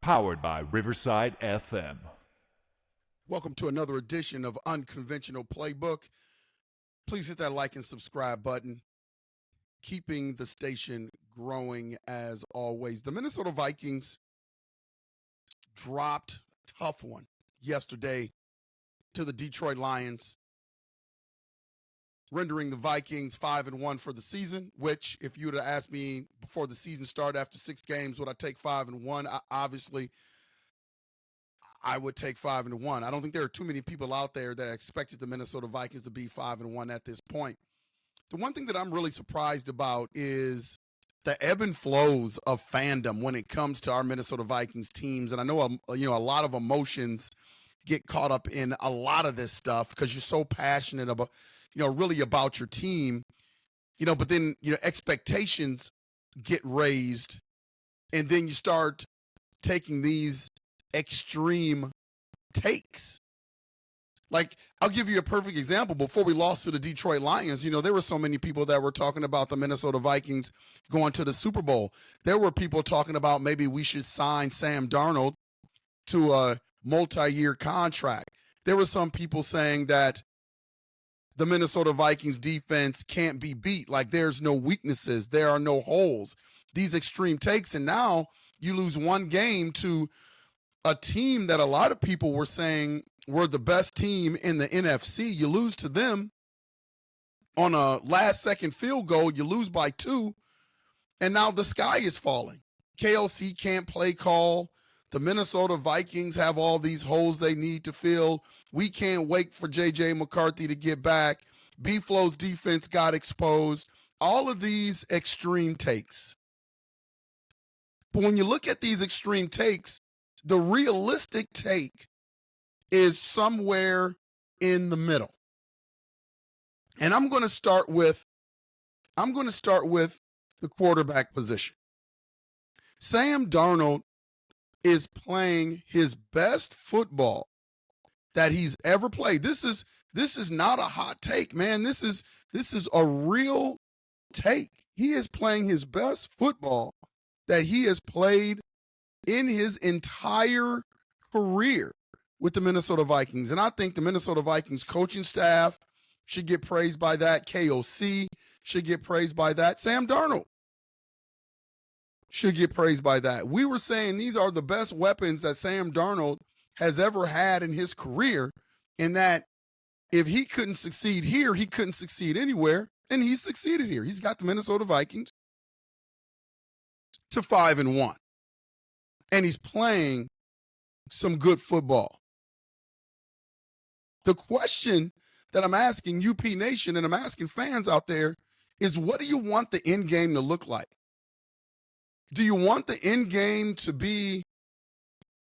Powered by Riverside FM. Welcome to another edition of Unconventional Playbook. Please hit that like and subscribe button. Keeping the station growing as always. The Minnesota Vikings dropped a tough one yesterday to the Detroit Lions, rendering the Vikings 5-1 for the season, which if you would have asked me before the season started after 6 games, would I take 5-1? Obviously, I would take 5-1. I don't think there are too many people out there that expected the Minnesota Vikings to be 5-1 at this point. The one thing that I'm really surprised about is the ebb and flows of fandom when it comes to our Minnesota Vikings teams. And I know, a lot of emotions get caught up in a lot of this stuff because you're so passionate about, really about your team, but then, expectations get raised and then you start taking these extreme takes. Like, I'll give you a perfect example. Before we lost to the Detroit Lions, there were so many people that were talking about the Minnesota Vikings going to the Super Bowl. There were people talking about maybe we should sign Sam Darnold to a multi-year contract. There were some people saying that the Minnesota Vikings defense can't be beat. Like, there's no weaknesses. There are no holes. These extreme takes. And now you lose one game to a team that a lot of people were saying were the best team in the NFC. You lose to them on a last-second field goal. You lose by 2, and now the sky is falling. KOC can't play call. The Minnesota Vikings have all these holes they need to fill. We can't wait for JJ McCarthy to get back. B-Flow's defense got exposed. All of these extreme takes. But when you look at these extreme takes, the realistic take is somewhere in the middle. And I'm going to start with the quarterback position. Sam Darnold is playing his best football that he's ever played. This is not a hot take, man. This is a real take. He is playing his best football that he has played in his entire career with the Minnesota Vikings. And I think the Minnesota Vikings coaching staff should get praised by that. KOC should get praised by that. Sam Darnold should get praised by that. We were saying these are the best weapons that Sam Darnold has ever had in his career, and that if he couldn't succeed here, he couldn't succeed anywhere, and he's succeeded here. He's got the Minnesota Vikings to 5-1. And he's playing some good football. The question that I'm asking UP Nation and I'm asking fans out there is, what do you want the end game to look like? Do you want the end game to be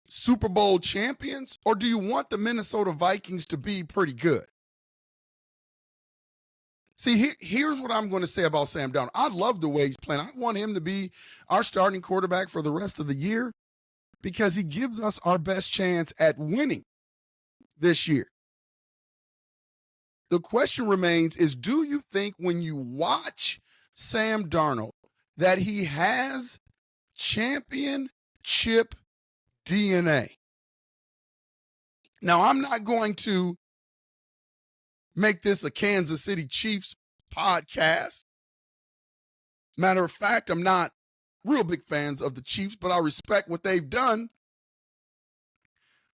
Super Bowl champions, or do you want the Minnesota Vikings to be pretty good? See, here's what I'm going to say about Sam Darnold. I love the way he's playing. I want him to be our starting quarterback for the rest of the year, because he gives us our best chance at winning this year. The question remains is, do you think when you watch Sam Darnold that he has championship DNA? Now, I'm not going to make this a Kansas City Chiefs podcast. Matter of fact, I'm not real big fans of the Chiefs, but I respect what they've done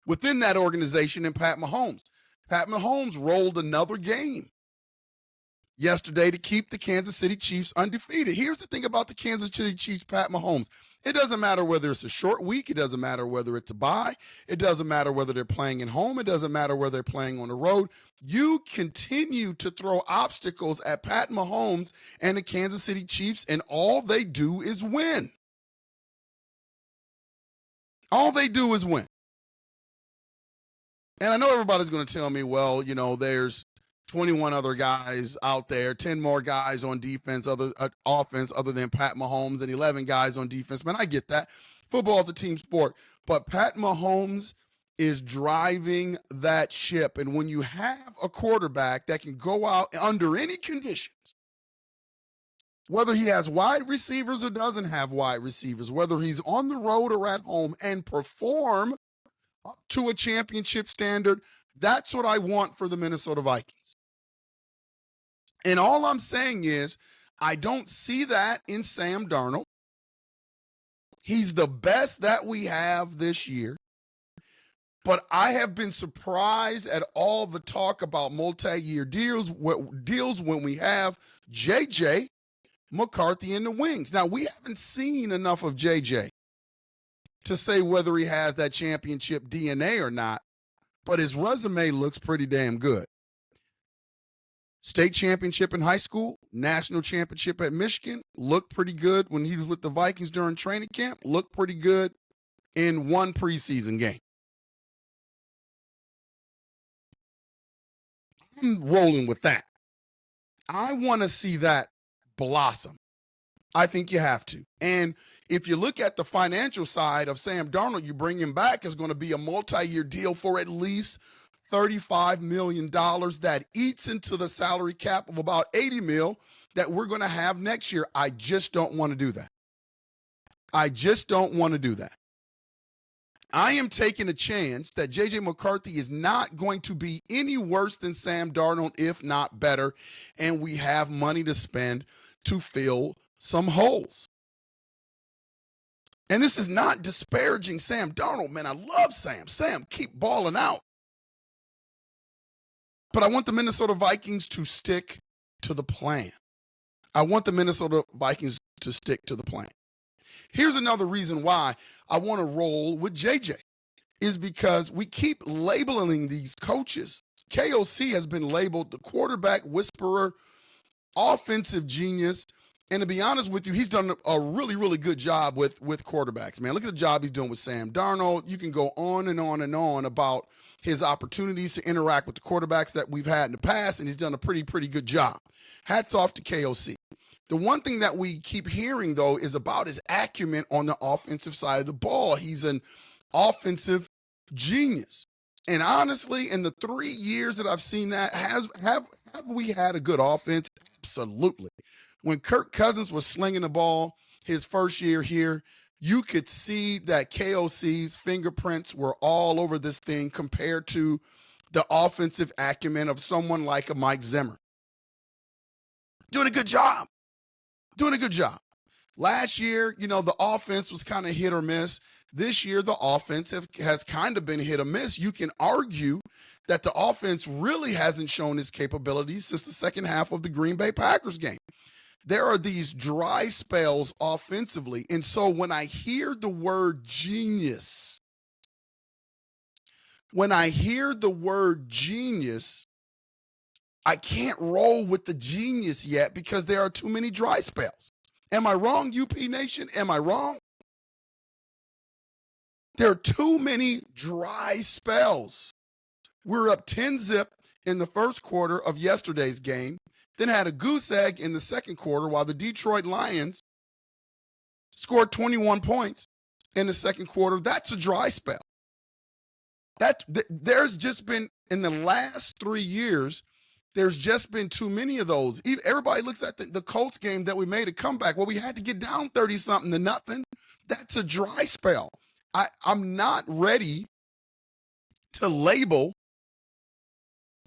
within that organization and Pat Mahomes. Pat Mahomes rolled another game yesterday to keep the Kansas City Chiefs undefeated. Here's the thing about the Kansas City Chiefs, Pat Mahomes. It doesn't matter whether it's a short week. It doesn't matter whether it's a bye. It doesn't matter whether they're playing at home. It doesn't matter whether they're playing on the road. You continue to throw obstacles at Pat Mahomes and the Kansas City Chiefs, and all they do is win. All they do is win. And I know everybody's going to tell me, well, there's 21 other guys out there, 10 more guys on defense, offense other than Pat Mahomes, and 11 guys on defense. Man, I get that. Football is a team sport. But Pat Mahomes is driving that ship. And when you have a quarterback that can go out under any conditions Whether he has wide receivers or doesn't have wide receivers, whether he's on the road or at home, and perform up to a championship standard, that's what I want for the Minnesota Vikings. And all I'm saying is, I don't see that in Sam Darnold. He's the best that we have this year. But I have been surprised at all the talk about multi-year deals when we have JJ McCarthy in the wings. Now, we haven't seen enough of JJ to say whether he has that championship DNA or not, but his resume looks pretty damn good. State championship in high school, national championship at Michigan, looked pretty good when he was with the Vikings during training camp, looked pretty good in one preseason game. I'm rolling with that. I want to see that blossom. I think you have to. And if you look at the financial side of Sam Darnold, you bring him back, is going to be a multi-year deal for at least $35 million that eats into the salary cap of about $80 million that we're going to have next year. I just don't want to do that. I just don't want to do that. I am taking a chance that JJ McCarthy is not going to be any worse than Sam Darnold, if not better, and we have money to spend to fill some holes. And this is not disparaging Sam Darnold, man. I love Sam. Sam, keep balling out. But I want the Minnesota Vikings to stick to the plan. I want the Minnesota Vikings to stick to the plan. Here's another reason why I want to roll with JJ is because we keep labeling these coaches. KOC has been labeled the quarterback whisperer, offensive genius. And to be honest with you, he's done a really, really good job with quarterbacks, man. Look at the job he's doing with Sam Darnold. You can go on and on and on about his opportunities to interact with the quarterbacks that we've had in the past, and he's done a pretty good job. Hats off to KOC. The one thing that we keep hearing, though, is about his acumen on the offensive side of the ball. He's an offensive genius. And honestly, in the 3 years that I've seen that, have we had a good offense? Absolutely. When Kirk Cousins was slinging the ball his first year here, you could see that KOC's fingerprints were all over this thing compared to the offensive acumen of someone like a Mike Zimmer. Doing a good job. Doing a good job. Last year, the offense was kind of hit or miss. This year, the offense has kind of been hit or miss. You can argue that the offense really hasn't shown its capabilities since the second half of the Green Bay Packers game. There are these dry spells offensively. And so when I hear the word genius, I can't roll with the genius yet because there are too many dry spells. Am I wrong, UP Nation? Am I wrong? There are too many dry spells. We're up 10-0 in the first quarter of yesterday's game, then had a goose egg in the second quarter while the Detroit Lions scored 21 points in the second quarter. That's a dry spell. There's just been, in the last 3 years, there's just been too many of those. Everybody looks at the Colts game that we made a comeback. Well, we had to get down 30-something to nothing. That's a dry spell. I'm not ready to label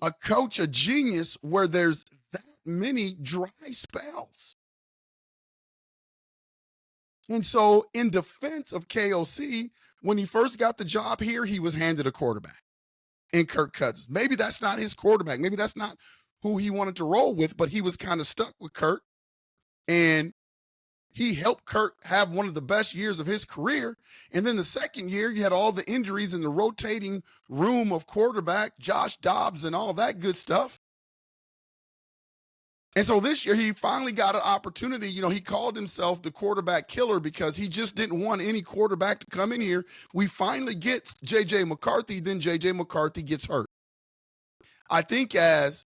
a coach a genius where there's that many dry spells. And so in defense of KOC, when he first got the job here, he was handed a quarterback in Kirk Cousins. Maybe that's not his quarterback. Maybe that's not who he wanted to roll with, but he was kind of stuck with Kirk. And he helped Kirk have one of the best years of his career. And then the second year, you had all the injuries in the rotating room of quarterback, Josh Dobbs and all that good stuff. And so this year, he finally got an opportunity. He called himself the quarterback killer because he just didn't want any quarterback to come in here. We finally get JJ McCarthy, then JJ McCarthy gets hurt. I think as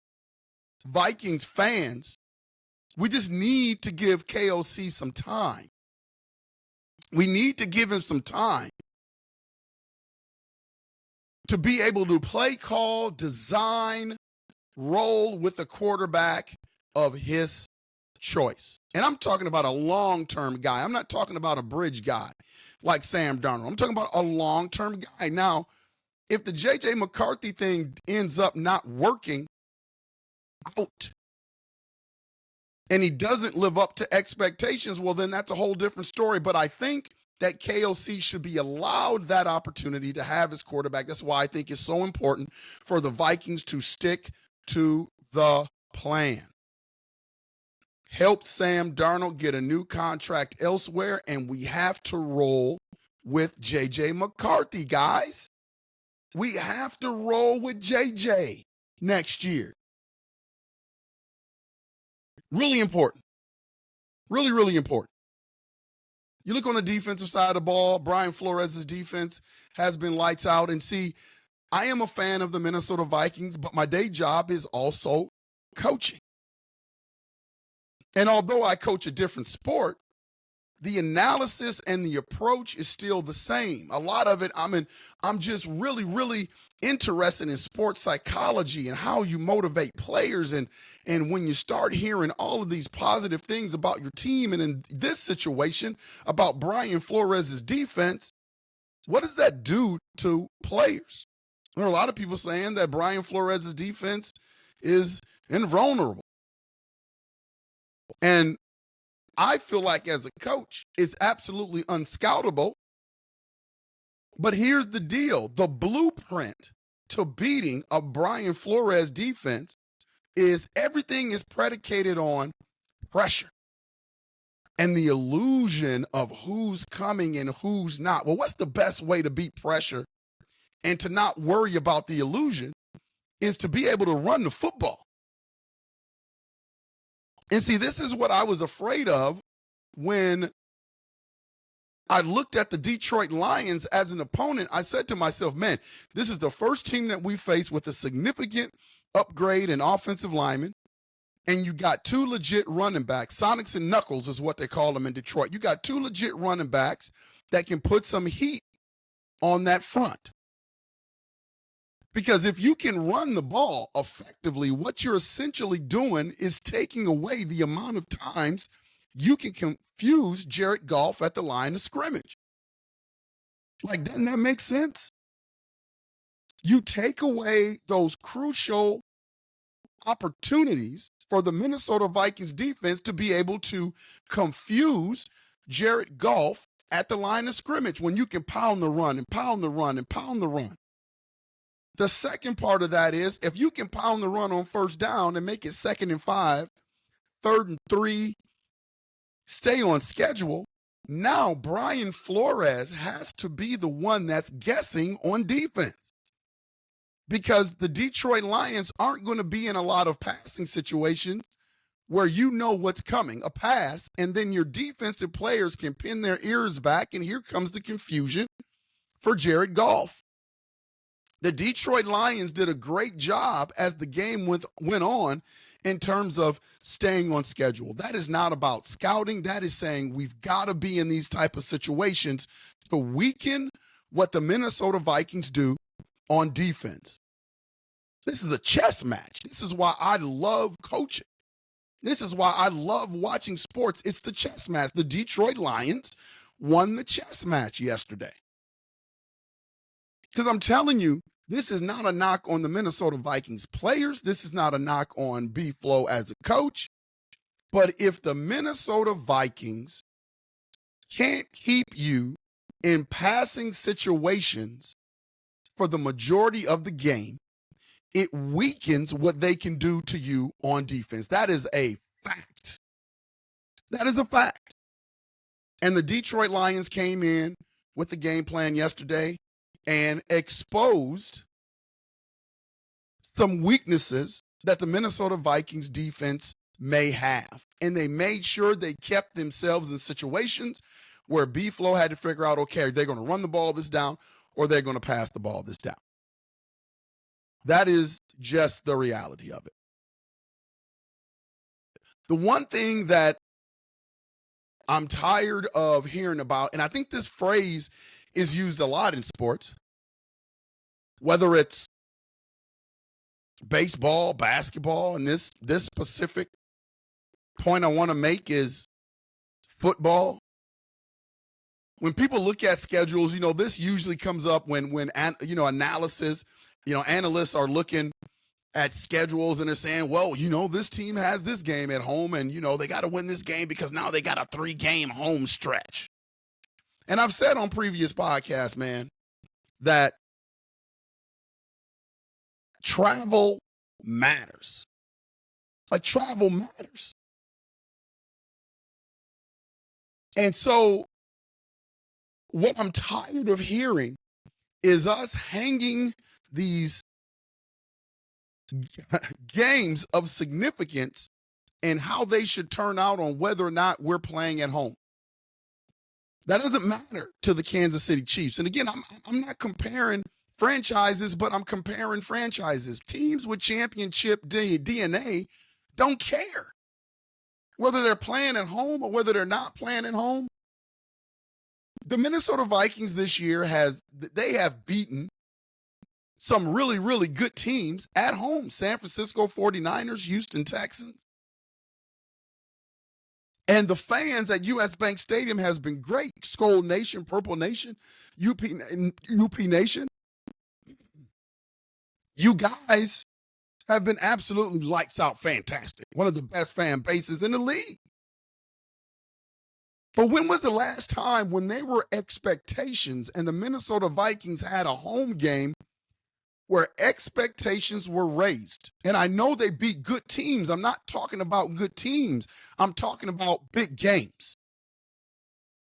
Vikings fans, we just need to give KOC some time. We need to give him some time to be able to play call, design, roll with a quarterback of his choice. And I'm talking about a long-term guy. I'm not talking about a bridge guy like Sam Darnold. I'm talking about a long-term guy. Now, if the JJ McCarthy thing ends up not working out and he doesn't live up to expectations, well, then that's a whole different story. But I think that KOC should be allowed that opportunity to have his quarterback. That's why I think it's so important for the Vikings to stick to the plan. Help Sam Darnold get a new contract elsewhere, and we have to roll with JJ McCarthy, guys. We have to roll with JJ next year. Really important. Really, really important. You look on the defensive side of the ball, Brian Flores' defense has been lights out. And see, I am a fan of the Minnesota Vikings, but my day job is also coaching. And although I coach a different sport, the analysis and the approach is still the same. A lot of it, I'm just really, really interested in sports psychology and how you motivate players. And when you start hearing all of these positive things about your team, and in this situation about Brian Flores' defense, what does that do to players? There are a lot of people saying that Brian Flores' defense is invulnerable. And I feel like as a coach, it's absolutely unscoutable. But here's the deal. The blueprint to beating a Brian Flores defense is everything is predicated on pressure and the illusion of who's coming and who's not. Well, what's the best way to beat pressure and to not worry about the illusion is to be able to run the football. And see, this is what I was afraid of when I looked at the Detroit Lions as an opponent. I said to myself, man, this is the first team that we face with a significant upgrade in offensive linemen. And you got two legit running backs. Sonics and Knuckles is what they call them in Detroit. You got two legit running backs that can put some heat on that front. Because if you can run the ball effectively, what you're essentially doing is taking away the amount of times you can confuse Jared Goff at the line of scrimmage. Like, doesn't that make sense? You take away those crucial opportunities for the Minnesota Vikings defense to be able to confuse Jared Goff at the line of scrimmage when you can pound the run and pound the run and pound the run. The second part of that is if you can pound the run on first down and make it 2nd and 5, 3rd and 3, stay on schedule, now Brian Flores has to be the one that's guessing on defense. Because the Detroit Lions aren't going to be in a lot of passing situations where you know what's coming, a pass, and then your defensive players can pin their ears back, and here comes the confusion for Jared Goff. The Detroit Lions did a great job as the game went on in terms of staying on schedule. That is not about scouting. That is saying we've got to be in these type of situations to weaken what the Minnesota Vikings do on defense. This is a chess match. This is why I love coaching. This is why I love watching sports. It's the chess match. The Detroit Lions won the chess match yesterday. Because I'm telling you, this is not a knock on the Minnesota Vikings players. This is not a knock on B-Flow as a coach. But if the Minnesota Vikings can't keep you in passing situations for the majority of the game, it weakens what they can do to you on defense. That is a fact. That is a fact. And the Detroit Lions came in with the game plan yesterday and exposed some weaknesses that the Minnesota Vikings defense may have. And they made sure they kept themselves in situations where B-Flow had to figure out, okay, are they going to run the ball this down or they're going to pass the ball this down? That is just the reality of it. The one thing that I'm tired of hearing about, and I think this phrase is used a lot in sports, whether it's baseball, basketball, and this specific point I want to make is football. When people look at schedules, this usually comes up when analysis, analysts are looking at schedules and they're saying, well, this team has this game at home and, they got to win this game because now they got a 3-game home stretch. And I've said on previous podcasts, man, that travel matters. Like, travel matters. And so what I'm tired of hearing is us hanging these games of significance and how they should turn out on whether or not we're playing at home. That doesn't matter to the Kansas City Chiefs. And again, I'm not comparing franchises, but I'm comparing franchises. Teams with championship DNA don't care whether they're playing at home or whether they're not playing at home. The Minnesota Vikings this year have beaten some really, really good teams at home. San Francisco 49ers, Houston Texans. And the fans at US Bank Stadium has been great. Skull Nation, Purple Nation, UP Nation. You guys have been absolutely lights out fantastic. One of the best fan bases in the league. But when was the last time when there were expectations and the Minnesota Vikings had a home game where expectations were raised? And I know they beat good teams. I'm not talking about good teams. I'm talking about big games.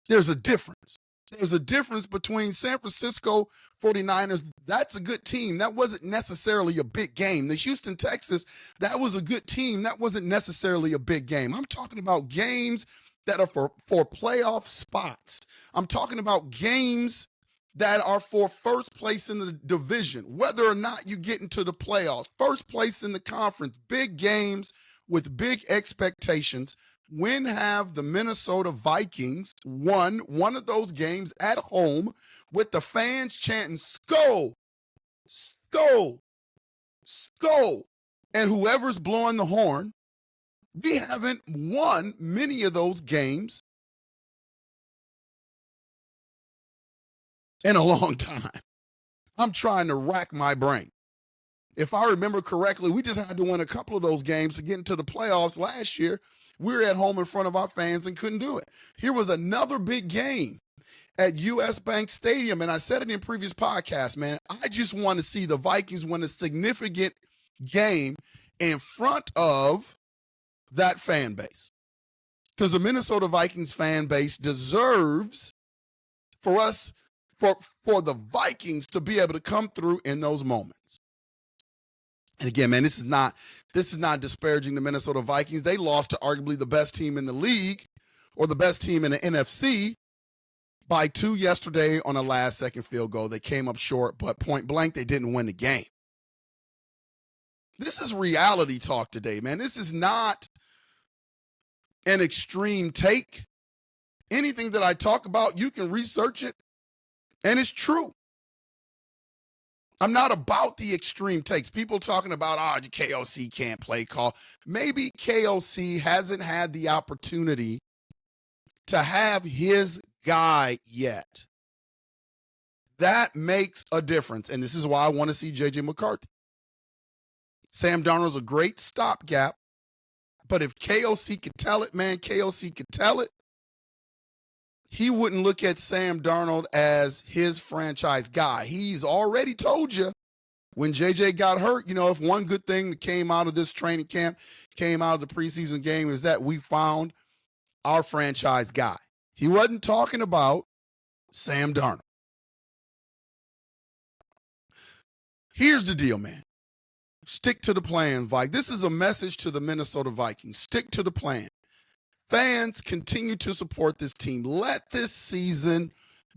There's a difference. There's a difference between San Francisco 49ers. That's a good team. That wasn't necessarily a big game. The Houston Texans, that was a good team. That wasn't necessarily a big game. I'm talking about games that are for playoff spots. I'm talking about games that are for first place in the division, whether or not you get into the playoffs, first place in the conference, big games with big expectations. When have the Minnesota Vikings won one of those games at home with the fans chanting, "Skol, Skol, Skol," and whoever's blowing the horn? We haven't won many of those games in a long time. I'm trying to rack my brain. If I remember correctly, we just had to win a couple of those games to get into the playoffs last year. We were at home in front of our fans and couldn't do it. Here was another big game at US Bank Stadium, and I said it in previous podcasts, man. I just want to see the Vikings win a significant game in front of that fan base, because the Minnesota Vikings fan base deserves for the Vikings to be able to come through in those moments. And again, man, this is not disparaging the Minnesota Vikings. They lost to arguably the best team in the league, or the best team in the NFC, by 2 yesterday on a last-second field goal. They came up short, but point blank, they didn't win the game. This is reality talk today, man. This is not an extreme take. Anything that I talk about, you can research it, and it's true. I'm not about the extreme takes. People talking about, KOC can't play call. Maybe KOC hasn't had the opportunity to have his guy yet. That makes a difference, and this is why I want to see JJ McCarthy. Sam Darnold's a great stopgap, but if KOC could tell it, man, KOC could tell it, he wouldn't look at Sam Darnold as his franchise guy. He's already told you when JJ got hurt, if one good thing that came out of this training camp, came out of the preseason game, is that we found our franchise guy. He wasn't talking about Sam Darnold. Here's the deal, man. Stick to the plan, Vikings. This is a message to the Minnesota Vikings. Stick to the plan. Fans, continue to support this team. Let this season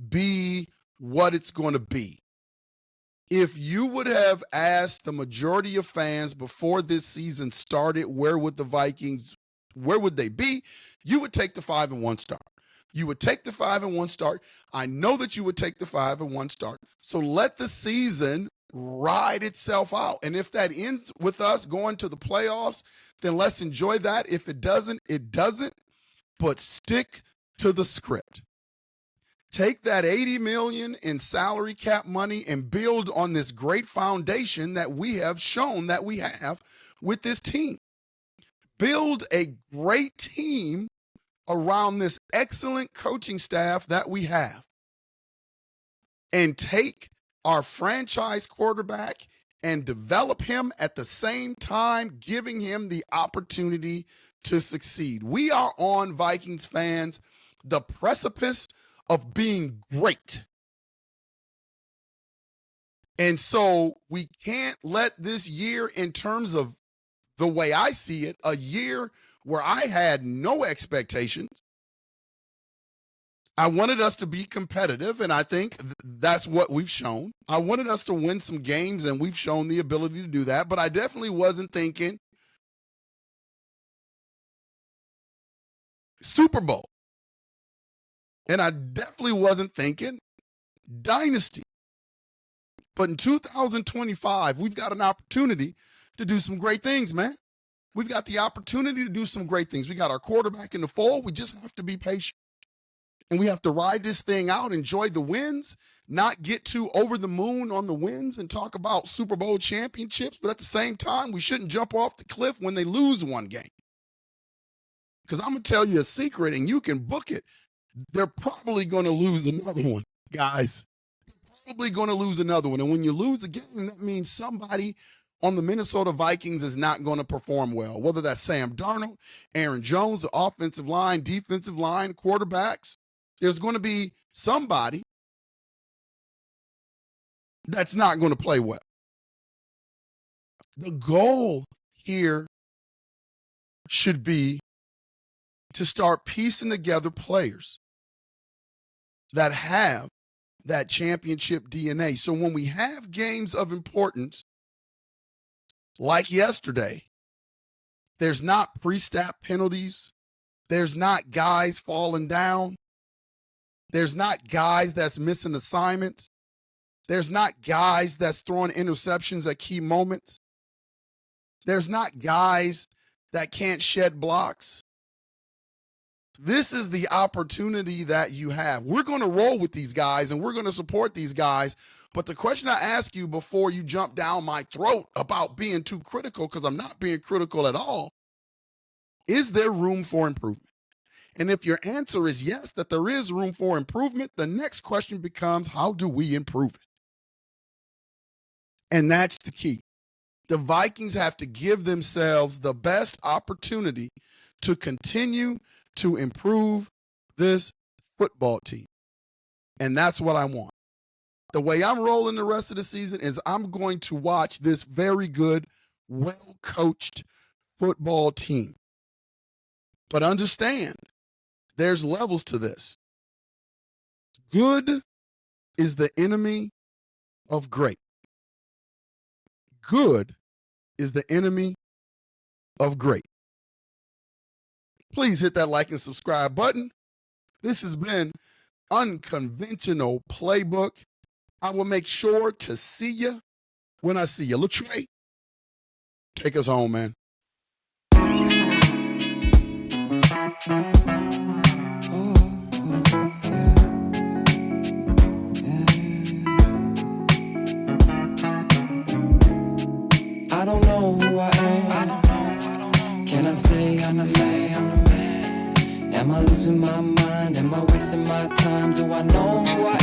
be what it's going to be. If you would have asked the majority of fans before this season started, where would they be? You would take the 5-1 start. You would take the 5-1 start. I know that you would take the 5-1 start. So let the season ride itself out. And if that ends with us going to the playoffs, then let's enjoy that. If it doesn't, it doesn't. But stick to the script. Take that $80 million in salary cap money and build on this great foundation that we have shown that we have with this team. Build a great team around this excellent coaching staff that we have. And take our franchise quarterback and develop him at the same time, giving him the opportunity to succeed. We are on, Vikings fans, the precipice of being great. And so we can't let this year, in terms of the way I see it, a year where I had no expectations. I wanted us to be competitive, and I think that's what we've shown. I wanted us to win some games, and we've shown the ability to do that, but I definitely wasn't thinking Super Bowl. And I definitely wasn't thinking dynasty. But in 2025, we've got an opportunity to do some great things, man. We've got the opportunity to do some great things. We got our quarterback in the fold. We just have to be patient. And we have to ride this thing out, enjoy the wins, not get too over the moon on the wins and talk about Super Bowl championships. But at the same time, we shouldn't jump off the cliff when they lose one game. Because I'm going to tell you a secret, and you can book it. They're probably going to lose another one, guys. They're probably going to lose another one. And when you lose a game, that means somebody on the Minnesota Vikings is not going to perform well, whether that's Sam Darnold, Aaron Jones, the offensive line, defensive line, quarterbacks. There's going to be somebody that's not going to play well. The goal here should be to start piecing together players that have that championship DNA. So when we have games of importance, like yesterday, there's not pre-snap penalties. There's not guys falling down. There's not guys that's missing assignments. There's not guys that's throwing interceptions at key moments. There's not guys that can't shed blocks. This is the opportunity that you have. We're going to roll with these guys and we're going to support these guys. But the question I ask you before you jump down my throat about being too critical, because I'm not being critical at all, is there room for improvement? And if your answer is yes, that there is room for improvement, the next question becomes, how do we improve it? And that's the key. The Vikings have to give themselves the best opportunity to continue to improve this football team. And that's what I want. The way I'm rolling the rest of the season is I'm going to watch this very good, well-coached football team. But understand, there's levels to this. Good is the enemy of great. Good is the enemy of great. Please hit that like and subscribe button. This has been Unconventional Playbook. I will make sure to see you when I see you. Latrey, take us home, man. I don't know who I am. Can I say I'm a man? Am I losing my mind? Am I wasting my time? Do I know who I am?